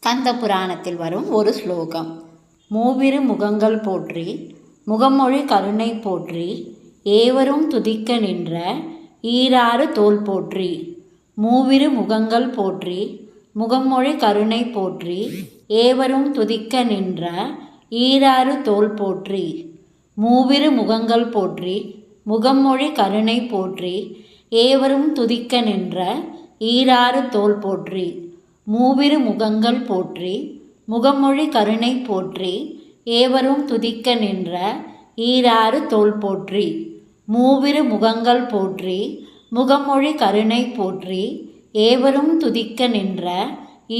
கந்த புராணத்தில் வரும் ஒரு ஸ்லோகம். மூவிரு முகங்கள் போற்றி முகமொழி கருணை போற்றி ஏவரும் துதிக்க நின்ற ஈராறு தோள் போற்றி. மூவிரு முகங்கள் போற்றி முகமொழி கருணை போற்றி ஏவரும் துதிக்க நின்ற ஈராறு தோள் போற்றி. மூவிரு முகங்கள் போற்றி முகமொழி கருணை போற்றி ஏவரும் துதிக்க நின்ற ஈராறு தோள் போற்றி. மூவிரு முகங்கள் போற்றி முகமொழி கருணை போற்றி ஏவரும் துதிக்க நின்ற ஈராறு தோள் போற்றி. மூவிரு முகங்கள் போற்றி முகமொழி கருணை போற்றி ஏவரும் துதிக்க நின்ற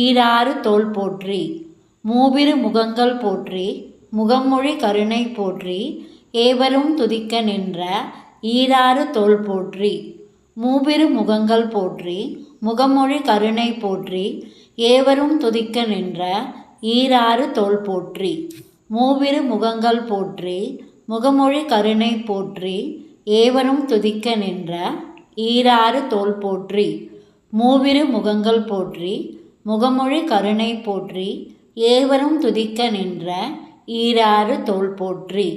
ஈராறு தோள் போற்றி. மூவிரு முகங்கள் போற்றி முகமொழி கருணை போற்றி ஏவரும் துதிக்க நின்ற ஈராறு தோள் போற்றி. மூவிரு முகங்கள் போற்றி முகமொழி கருணை போற்றி ஏவரும் துதிக்க நின்ற ஈராறு தோள் போற்றி. மூவிரு முகங்கள் போற்றி முகமொழி கருணை போற்றி ஏவரும் துதிக்க நின்ற ஈராறு தோள் போற்றி. மூவிரு முகங்கள் போற்றி முகமொழி கருணை போற்றி ஏவரும் துதிக்க நின்ற ஈராறு தோள் போற்றி.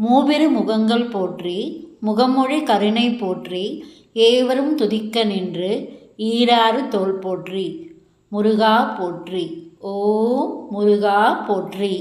மூவிரு முகங்கள் போற்றி முகமொழி கருணை போற்றி ஏவரும் துதிக்க நின்று ஈராறு தோள் போற்றி. முருகா போற்றி. ஓம் முருகா போற்றி.